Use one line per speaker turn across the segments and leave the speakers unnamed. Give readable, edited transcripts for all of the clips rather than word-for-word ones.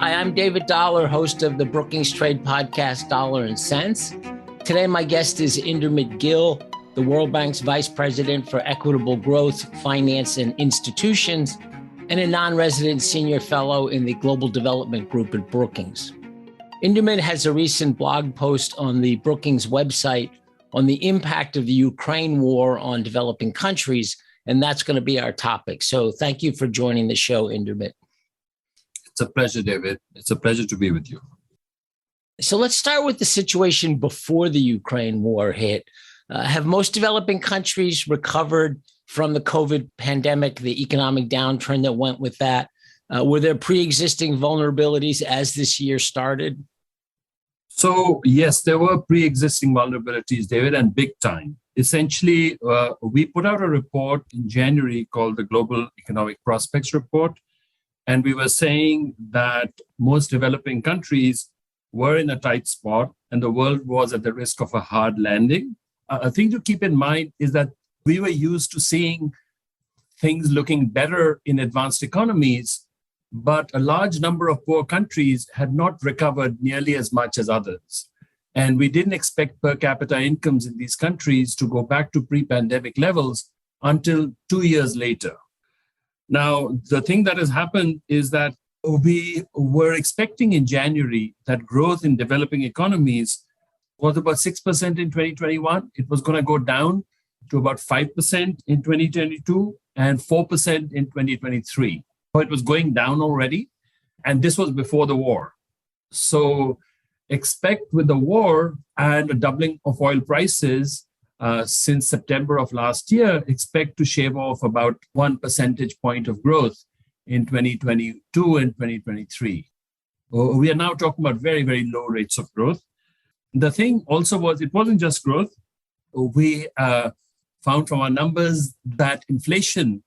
Hi, I'm David Dollar, host of the Brookings Trade podcast, Dollar and Cents. Today, my guest is Indermit Gill, the World Bank's Vice President for Equitable Growth, Finance, and Institutions, and a non-resident senior fellow in the Global Development Group at Brookings. Indermit has a recent blog post on the Brookings website on the impact of the Ukraine war on developing countries, and that's going to be our topic. So thank you for joining the show, Indermit.
It's a pleasure, David. It's a pleasure to be with you.
So let's start with the situation before the Ukraine war hit. Have most developing countries recovered from the COVID pandemic, the economic downturn that went with that? Were there pre-existing vulnerabilities as this year started?
So, yes, there were pre-existing vulnerabilities, David, and big time. Essentially, we put out a report in January called the Global Economic Prospects Report. And we were saying that most developing countries were in a tight spot and the world was at the risk of a hard landing. A thing to keep in mind is that we were used to seeing things looking better in advanced economies, but a large number of poor countries had not recovered nearly as much as others. And we didn't expect per capita incomes in these countries to go back to pre-pandemic levels until 2 years later. Now, the thing that has happened is that we were expecting in January that growth in developing economies was about 6% in 2021. It was going to go down to about 5% in 2022 and 4% in 2023. So it was going down already, and this was before the war. So expect with the war and a doubling of oil prices since September of last year, expect to shave off about 1 percentage point of growth in 2022 and 2023. We are now talking about very, very low rates of growth. The thing also was, it wasn't just growth. We found from our numbers that inflation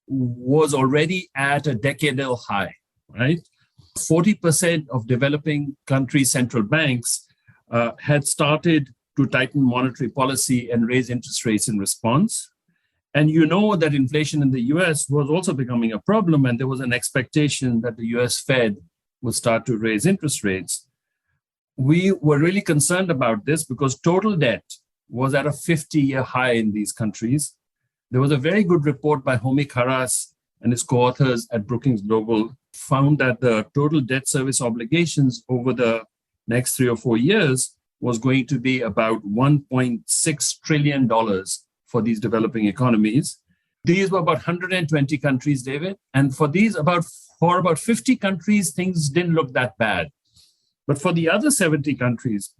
was already at a decadal high, right? 40% of developing countries' central banks had started to tighten monetary policy and raise interest rates in response. And you know that inflation in the US was also becoming a problem, and there was an expectation that the US Fed would start to raise interest rates. We were really concerned about this because total debt was at a 50-year high in these countries. There was a very good report by Homi Kharas and his co-authors at Brookings Global found that the total debt service obligations over the next 3 or 4 years was going to be about $1.6 trillion for these developing economies. These were about 120 countries, David. And for about 50 countries, things didn't look that bad. But for the other 70 countries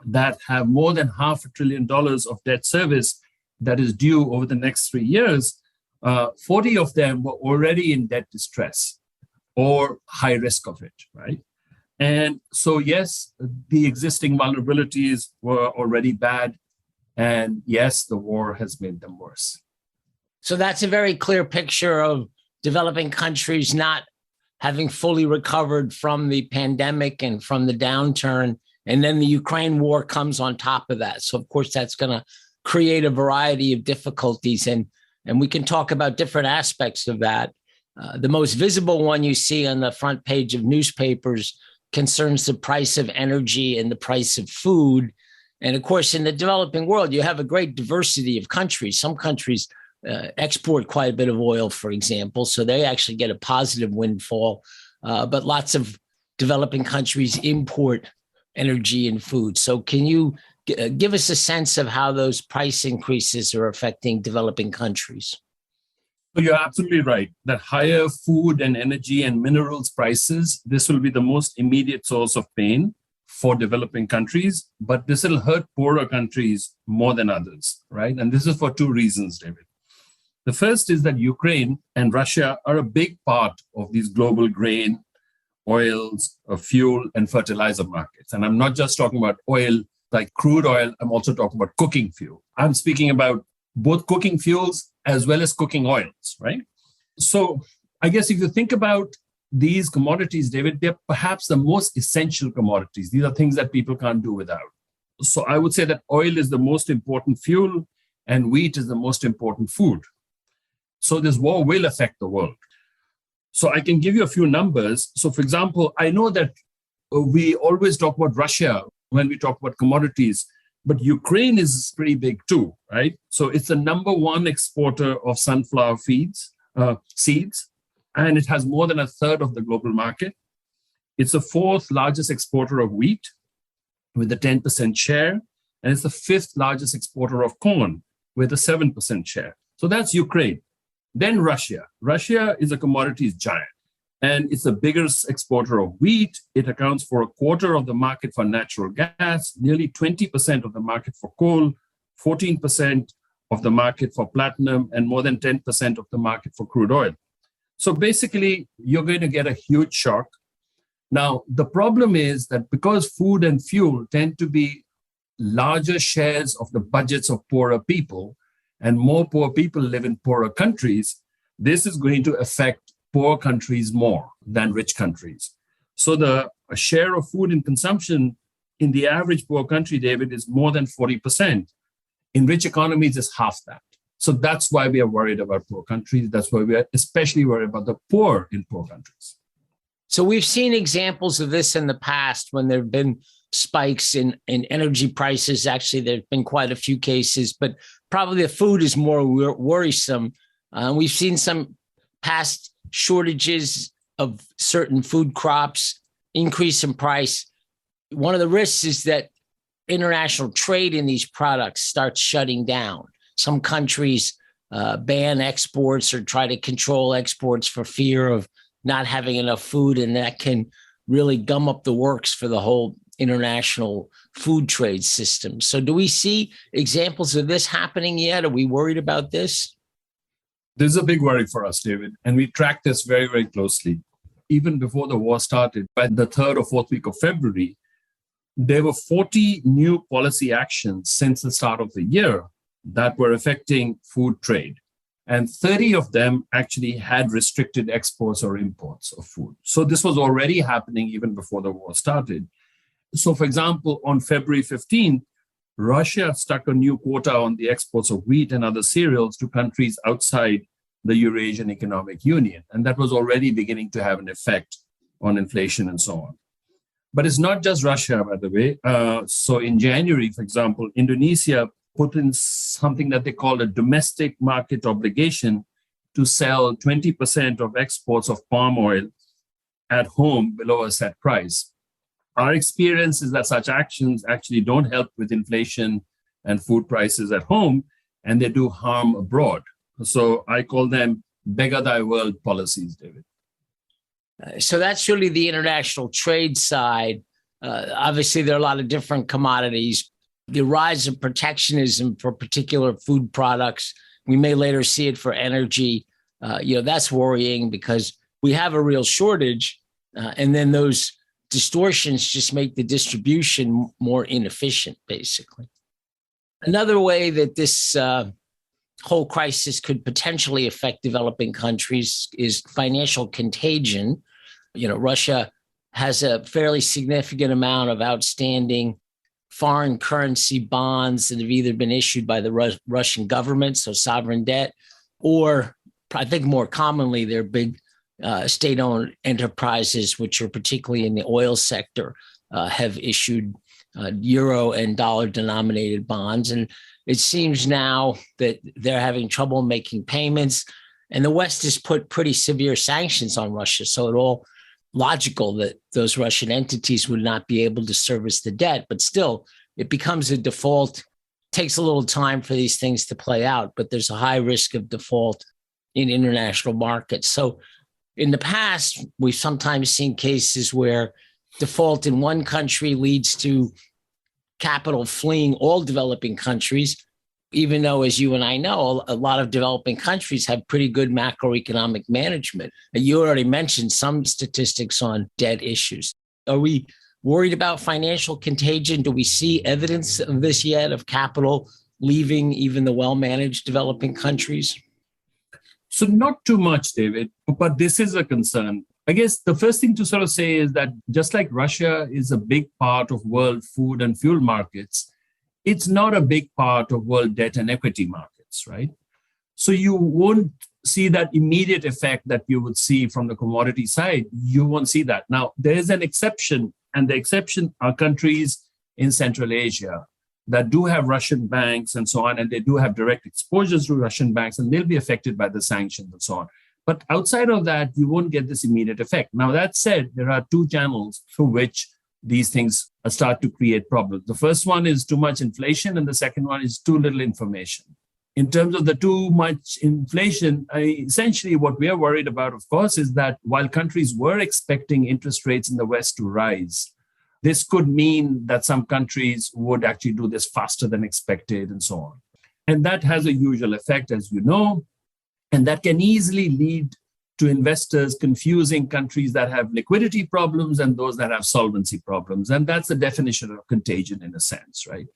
that have more than $500 billion of debt service that is due over the next 3 years, 40 of them were already in debt distress or high risk of it, right? And so, yes, the existing vulnerabilities were already bad. And yes, the war has made them worse.
So that's a very clear picture of developing countries not having fully recovered from the pandemic and from the downturn. And then the Ukraine war comes on top of that. So, of course, that's going to create a variety of difficulties. And we can talk about different aspects of that. The most visible one you see on the front page of newspapers concerns the price of energy and the price of food. And of course, in the developing world, you have a great diversity of countries. Some countries export quite a bit of oil, for example, so they actually get a positive windfall. But lots of developing countries import energy and food. So can you give us a sense of how those price increases are affecting developing countries?
You're absolutely right that higher food and energy and minerals prices, this will be the most immediate source of pain for developing countries, but this will hurt poorer countries more than others, right? And this is for 2 reasons, David. The first is that Ukraine and Russia are a big part of these global grain, oils, fuel, and fertilizer markets. And I'm not just talking about oil like crude oil, I'm also talking about cooking fuel. I'm speaking about both cooking fuels as well as cooking oils, right? So I guess if you think about these commodities, David, they're perhaps the most essential commodities. These are things that people can't do without. So I would say that oil is the most important fuel and wheat is the most important food. So this war will affect the world. So I can give you a few numbers. So for example, I know that we always talk about Russia when we talk about commodities, but Ukraine is pretty big too, right? So it's the number one exporter of sunflower seeds, and it has more than a third of the global market. It's the fourth largest exporter of wheat with a 10% share, and it's the fifth largest exporter of corn with a 7% share. So that's Ukraine. Then Russia. Russia is a commodities giant, and it's the biggest exporter of wheat. It accounts for a quarter of the market for natural gas, nearly 20% of the market for coal, 14% of the market for platinum, and more than 10% of the market for crude oil. So basically, you're going to get a huge shock. Now, the problem is that because food and fuel tend to be larger shares of the budgets of poorer people, and more poor people live in poorer countries, this is going to affect poor countries more than rich countries. So the share of food in consumption in the average poor country, David, is more than 40%. In rich economies, it's half that. So that's why we are worried about poor countries. That's why we are especially worried about the poor in poor countries.
So we've seen examples of this in the past when there have been spikes in energy prices. Actually, there have been quite a few cases, but probably the food is more worrisome. We've seen some past shortages of certain food crops, increase in price. One of the risks is that international trade in these products starts shutting down. Some countries ban exports or try to control exports for fear of not having enough food, and that can really gum up the works for the whole international food trade system. So do we see examples of this happening yet? Are we worried about this?
This is a big worry for us, David, and we track this very, very closely. Even before the war started, by the third or fourth week of February, there were 40 new policy actions since the start of the year that were affecting food trade. And 30 of them actually had restricted exports or imports of food. So this was already happening even before the war started. So for example, on February 15th, Russia stuck a new quota on the exports of wheat and other cereals to countries outside the Eurasian Economic Union. And that was already beginning to have an effect on inflation and so on. But it's not just Russia, by the way. So in January, for example, Indonesia put in something that they call a domestic market obligation to sell 20% of exports of palm oil at home below a set price. Our experience is that such actions actually don't help with inflation and food prices at home, and they do harm abroad. So I call them beggar thy world policies, David.
So that's really the international trade side. Obviously, there are a lot of different commodities. The rise of protectionism for particular food products, we may later see it for energy. That's worrying because we have a real shortage, and then those distortions just make the distribution more inefficient, basically. Another way that this whole crisis could potentially affect developing countries is financial contagion. Russia has a fairly significant amount of outstanding foreign currency bonds that have either been issued by the Russian government, so sovereign debt, or I think more commonly, they're big state-owned enterprises, which are particularly in the oil sector, have issued euro and dollar-denominated bonds. And it seems now that they're having trouble making payments, and the West has put pretty severe sanctions on Russia. So it's all logical that those Russian entities would not be able to service the debt, but still it becomes a default. It takes a little time for these things to play out, but there's a high risk of default in international markets. So in the past, we've sometimes seen cases where default in one country leads to capital fleeing all developing countries, even though, as you and I know, a lot of developing countries have pretty good macroeconomic management. And you already mentioned some statistics on debt issues. Are we worried about financial contagion? Do we see evidence of this yet, of capital leaving even the well-managed developing countries?
So not too much, David, but this is a concern. I guess the first thing to sort of say is that just like Russia is a big part of world food and fuel markets, it's not a big part of world debt and equity markets, right? So you won't see that immediate effect that you would see from the commodity side. You won't see that. Now, there is an exception, and the exception are countries in Central Asia that do have Russian banks and so on, and they do have direct exposures to Russian banks, and they'll be affected by the sanctions and so on. But outside of that, you won't get this immediate effect. Now, that said, there are two channels through which these things start to create problems. The first one is too much inflation, and the second one is too little information. In terms of the too much inflation, essentially what we are worried about, of course, is that while countries were expecting interest rates in the West to rise, this could mean that some countries would actually do this faster than expected and so on. And that has a usual effect, as you know, and that can easily lead to investors confusing countries that have liquidity problems and those that have solvency problems. And that's the definition of contagion in a sense, right?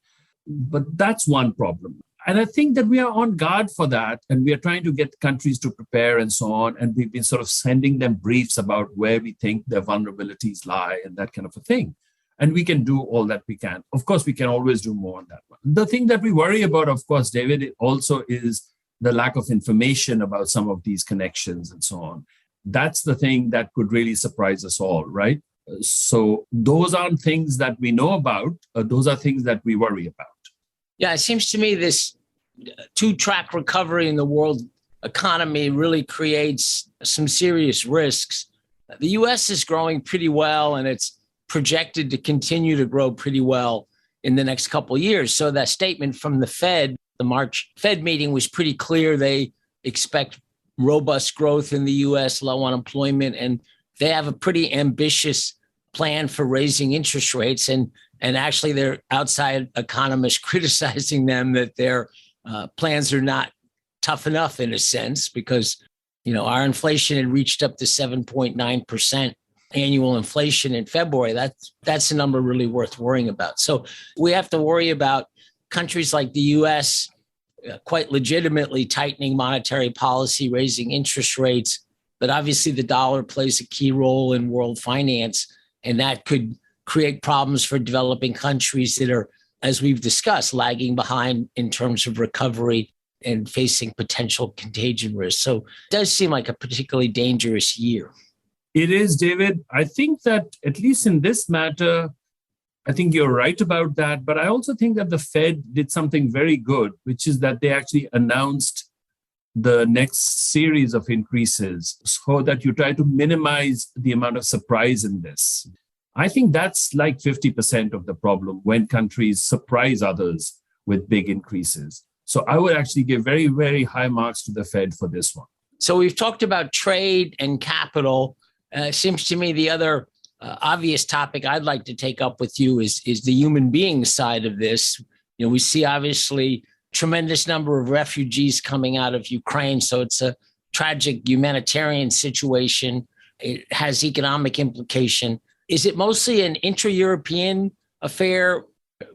But that's one problem. And I think that we are on guard for that. And we are trying to get countries to prepare and so on. And we've been sort of sending them briefs about where we think their vulnerabilities lie and that kind of a thing. And we can do all that we can. Of course, we can always do more on that one. The thing that we worry about, of course, David, also is the lack of information about some of these connections and so on. That's the thing that could really surprise us all, right? So those aren't things that we know about. Those are things that we worry about.
Yeah, it seems to me this two-track recovery in the world economy really creates some serious risks. The U.S. is growing pretty well, and it's projected to continue to grow pretty well in the next couple of years. So that statement from the Fed, the March Fed meeting, was pretty clear. They expect robust growth in the U.S., low unemployment, and they have a pretty ambitious plan for raising interest rates. And actually, there are outside economists criticizing them that their plans are not tough enough in a sense, because, you know, our inflation had reached up to 7.9% annual inflation in February. That's a number really worth worrying about. So we have to worry about countries like the U.S. Quite legitimately tightening monetary policy, raising interest rates. But obviously, the dollar plays a key role in world finance, and that could create problems for developing countries that are, as we've discussed, lagging behind in terms of recovery and facing potential contagion risks. So it does seem like a particularly dangerous year.
It is, David. I think that at least in this matter, I think you're right about that. But I also think that the Fed did something very good, which is that they actually announced the next series of increases so that you try to minimize the amount of surprise in this. I think that's like 50% of the problem when countries surprise others with big increases. So I would actually give very, very high marks to the Fed for this one.
So we've talked about trade and capital. It seems to me the other obvious topic I'd like to take up with you is the human being side of this. You know, we see obviously tremendous number of refugees coming out of Ukraine. So it's a tragic humanitarian situation. It has economic implication. Is it mostly an intra-European affair,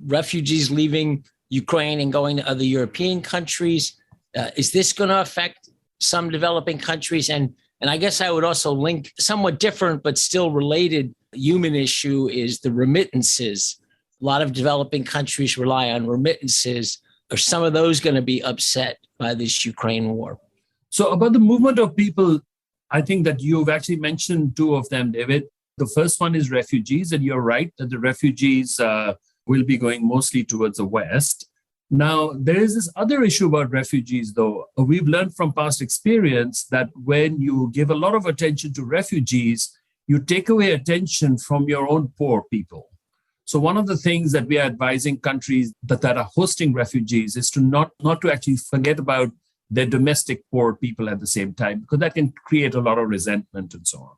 refugees leaving Ukraine and going to other European countries? Is this going to affect some developing countries? And I guess I would also link somewhat different but still related human issue is the remittances. A lot of developing countries rely on remittances. Are some of those going to be upset by this Ukraine war?
So about the movement of people, I think that you've actually mentioned two of them, David. The first one is refugees, and you're right that the refugees will be going mostly towards the West. Now, there is this other issue about refugees, though. We've learned from past experience that when you give a lot of attention to refugees, you take away attention from your own poor people. So one of the things that we are advising countries that are hosting refugees is to not to actually forget about their domestic poor people at the same time, because that can create a lot of resentment and so on.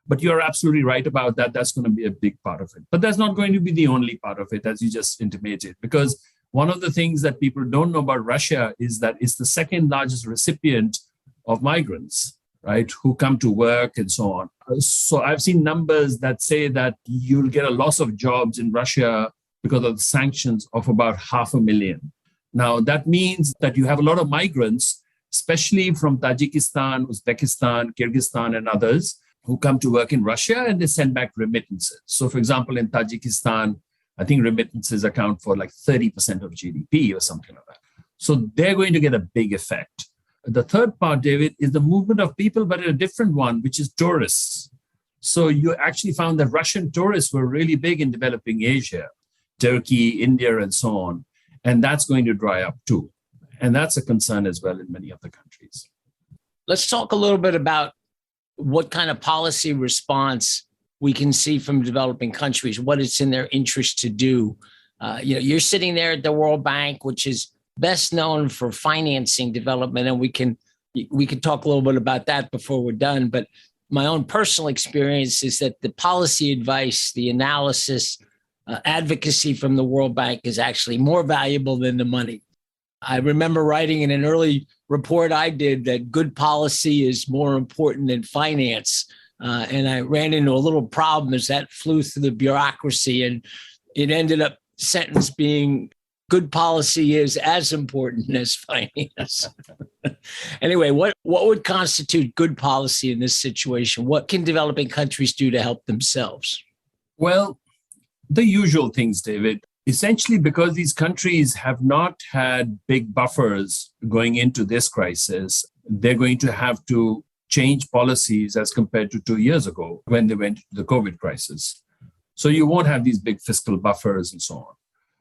But you're absolutely right about that. That's going to be a big part of it. But that's not going to be the only part of it, as you just intimated, because one of the things that people don't know about Russia is that it's the second largest recipient of migrants, right, who come to work and so on. So I've seen numbers that say that you'll get a loss of jobs in Russia because of the sanctions of about 500,000. Now, that means that you have a lot of migrants, especially from Tajikistan, Uzbekistan, Kyrgyzstan, and others, who come to work in Russia, and they send back remittances. So, for example, in Tajikistan, I think remittances account for like 30% of GDP or something like that. So they're going to get a big effect. The third part, David, is the movement of people, but a different one, which is tourists. So you actually found that Russian tourists were really big in developing Asia, Turkey, India, and so on. And that's going to dry up too. And that's a concern as well in many other countries.
Let's talk a little bit about what kind of policy response we can see from developing countries, what it's in their interest to do. You're sitting there at the World Bank, which is best known for financing development, and we can talk a little bit about that before we're done. But my own personal experience is that the policy advice, the analysis, advocacy from the World Bank is actually more valuable than the money. I remember writing in an early report I did that good policy is more important than finance. And I ran into a little problem as that flew through the bureaucracy, and it ended up sentence being good policy is as important as finance. Anyway, what would constitute good policy in this situation? What can developing countries do to help themselves?
Well, the usual things, David. Essentially, because these countries have not had big buffers going into this crisis, they're going to have to change policies as compared to 2 years ago when they went into the COVID crisis. So you won't have these big fiscal buffers and so on.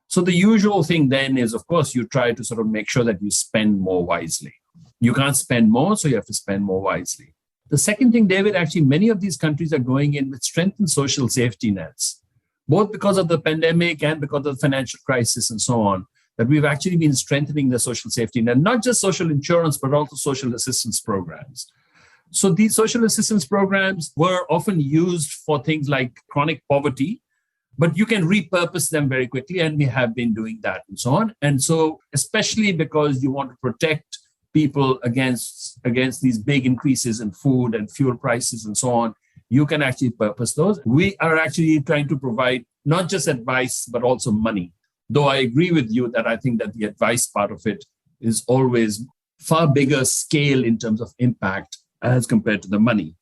So the usual thing then is, of course, you try to sort of make sure that you spend more wisely. You can't spend more, so you have to spend more wisely. The second thing, David, actually, many of these countries are going in with strengthened social safety nets, both because of the pandemic and because of the financial crisis and so on, that we've actually been strengthening the social safety net, not just social insurance, but also social assistance programs. So these social assistance programs were often used for things like chronic poverty, but you can repurpose them very quickly, and we have been doing that and so on. And so, especially because you want to protect people against these big increases in food and fuel prices and so on, you can actually purpose those. We are actually trying to provide not just advice, but also money. Though I agree with you that I think that the advice part of it is always far bigger scale in terms of impact as compared to the money.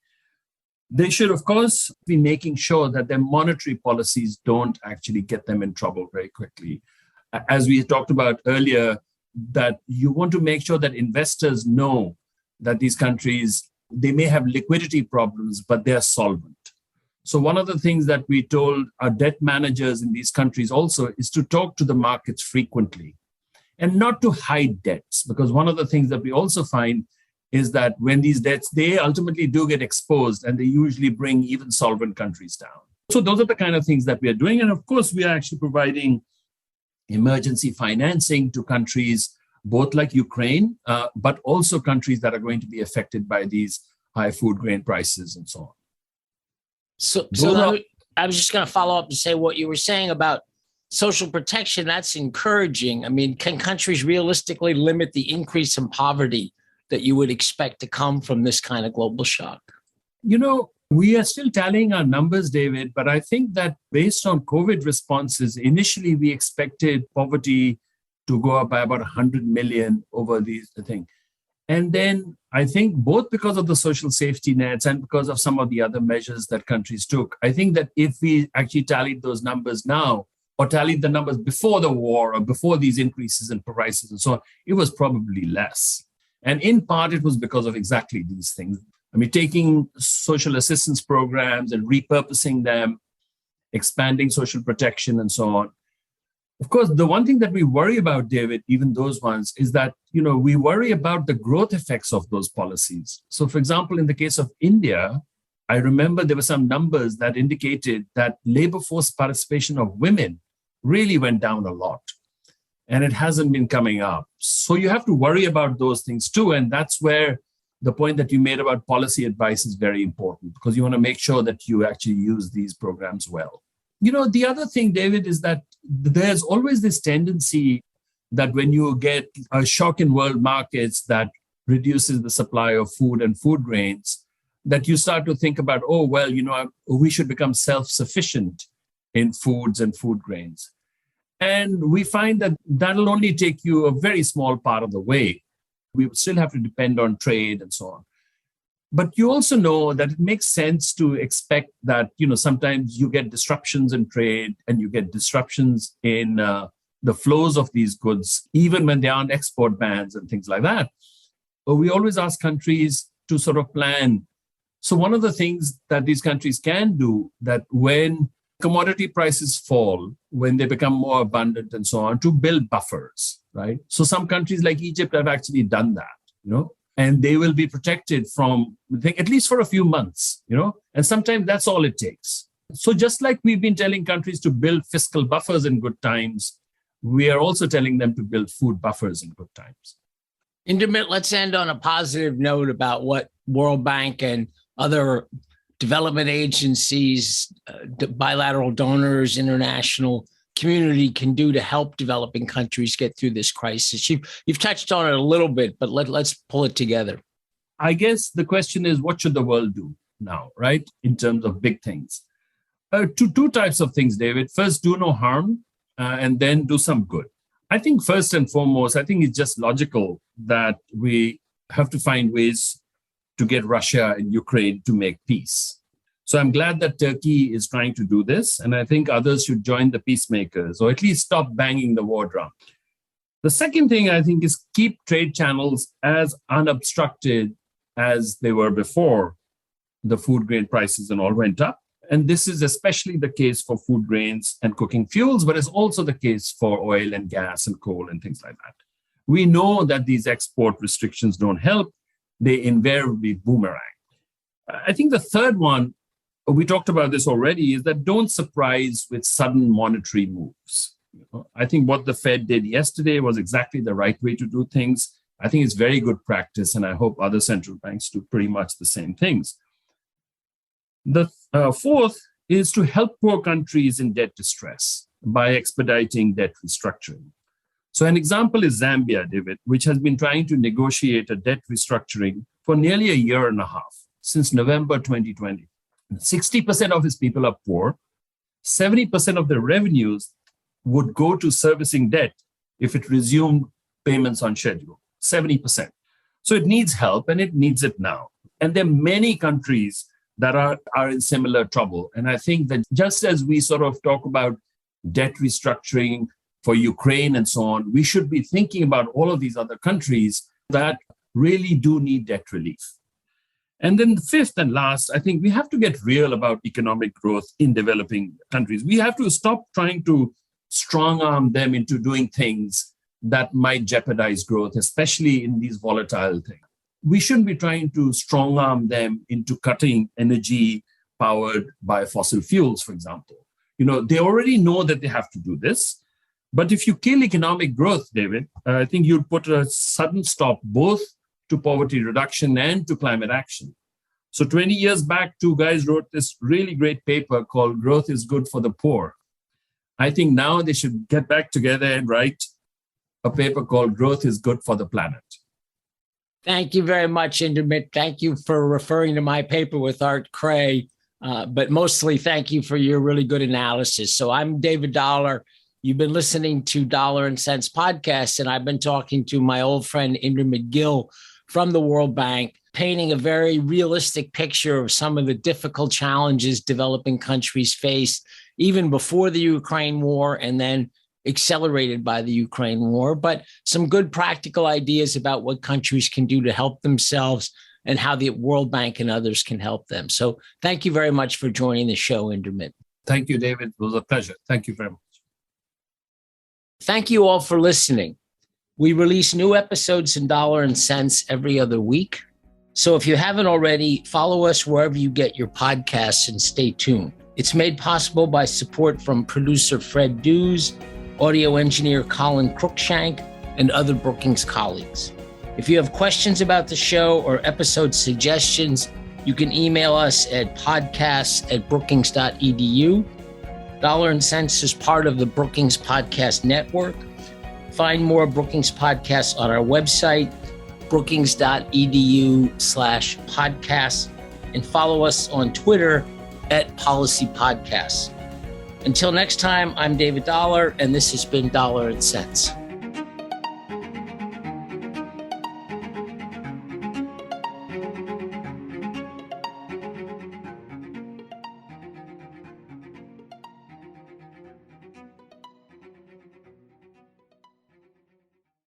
They should, of course, be making sure that their monetary policies don't actually get them in trouble very quickly. As we talked about earlier, that you want to make sure that investors know that these countries, they may have liquidity problems, but they're solvent. So one of the things that we told our debt managers in these countries also is to talk to the markets frequently and not to hide debts, because one of the things that we also find is that when these debts, they ultimately do get exposed, and they usually bring even solvent countries down. So those are the kind of things that we are doing. And of course, we are actually providing emergency financing to countries, both like Ukraine, but also countries that are going to be affected by these high food grain prices and so on.
So I was just going to follow up and say what you were saying about social protection. That's encouraging. I mean, can countries realistically limit the increase in poverty that you would expect to come from this kind of global shock?
We are still tallying our numbers, David, but I think that based on COVID responses, initially we expected poverty to go up by about 100 million over the thing. And then I think both because of the social safety nets and because of some of the other measures that countries took, I think that if we actually tallied those numbers now, or tallied the numbers before the war or before these increases in prices and so on, it was probably less. And in part, it was because of exactly these things. I mean, taking social assistance programs and repurposing them, expanding social protection and so on. Of course, the one thing that we worry about, David, even those ones, is that, we worry about the growth effects of those policies. So, for example, in the case of India, I remember there were some numbers that indicated that labor force participation of women really went down a lot. And it hasn't been coming up. So you have to worry about those things too. And that's where the point that you made about policy advice is very important, because you want to make sure that you actually use these programs well. The other thing, David, is that there's always this tendency that when you get a shock in world markets that reduces the supply of food and food grains, that you start to think about, we should become self-sufficient in foods and food grains. And we find that that'll only take you a very small part of the way. We would still have to depend on trade and so on. But you also know that it makes sense to expect that, sometimes you get disruptions in trade and you get disruptions in the flows of these goods, even when there aren't export bans and things like that. we always ask countries to sort of plan. So one of the things that these countries can do, that when commodity prices fall, when they become more abundant and so on, to build buffers, right? So some countries like Egypt have actually done that, and they will be protected from, at least for a few months, and sometimes that's all it takes. So just like we've been telling countries to build fiscal buffers in good times, we are also telling them to build food buffers in good times.
Indermit, let's end on a positive note about what World Bank and other development agencies, bilateral donors, international community can do to help developing countries get through this crisis. You've touched on it a little bit, but let's pull it together.
I guess the question is, what should the world do now, right? In terms of big things. Two types of things, David. First, do no harm, and then do some good. I think first and foremost, I think it's just logical that we have to find ways to get Russia and Ukraine to make peace. So I'm glad that Turkey is trying to do this, and I think others should join the peacemakers, or at least stop banging the war drum. The second thing I think is keep trade channels as unobstructed as they were before the food grain prices and all went up. And this is especially the case for food grains and cooking fuels, but it's also the case for oil and gas and coal and things like that. We know that these export restrictions don't help. They invariably boomerang. I think the third one, we talked about this already, is that don't surprise with sudden monetary moves. I think what the Fed did yesterday was exactly the right way to do things. I think it's very good practice, and I hope other central banks do pretty much the same things. The fourth is to help poor countries in debt distress by expediting debt restructuring. So an example is Zambia, David, which has been trying to negotiate a debt restructuring for nearly a year and a half, since November 2020. 60% of its people are poor. 70% of their revenues would go to servicing debt if it resumed payments on schedule, 70%. So it needs help, and it needs it now. And there are many countries that are in similar trouble. And I think that just as we sort of talk about debt restructuring for Ukraine and so on, we should be thinking about all of these other countries that really do need debt relief. And then the fifth and last, I think we have to get real about economic growth in developing countries. We have to stop trying to strong arm them into doing things that might jeopardize growth, especially in these volatile things. We shouldn't be trying to strong arm them into cutting energy powered by fossil fuels, for example. They already know that they have to do this. But if you kill economic growth, David, I think you'd put a sudden stop both to poverty reduction and to climate action. So 20 years back, two guys wrote this really great paper called Growth is Good for the Poor. I think now they should get back together and write a paper called Growth is Good for the Planet.
Thank you very much, Indermit. Thank you for referring to my paper with Art Cray, but mostly thank you for your really good analysis. So I'm David Dollar. You've been listening to Dollar and Cents Podcast, and I've been talking to my old friend Indermit Gill from the World Bank, painting a very realistic picture of some of the difficult challenges developing countries face, even before the Ukraine war and then accelerated by the Ukraine war, but some good practical ideas about what countries can do to help themselves and how the World Bank and others can help them. So thank you very much for joining the show, Indermit.
Thank you, David. It was a pleasure. Thank you very much.
Thank you all for listening. We release new episodes in Dollar and Cents every other week. So if you haven't already, follow us wherever you get your podcasts and stay tuned. It's made possible by support from producer Fred Dews, audio engineer Colin Cruikshank, and other Brookings colleagues. If you have questions about the show or episode suggestions, you can email us at podcasts@brookings.edu. Dollar and Cents is part of the Brookings Podcast Network. Find more Brookings podcasts on our website, brookings.edu/podcasts, and follow us on Twitter @PolicyPodcasts. Until next time, I'm David Dollar, and this has been Dollar and Cents.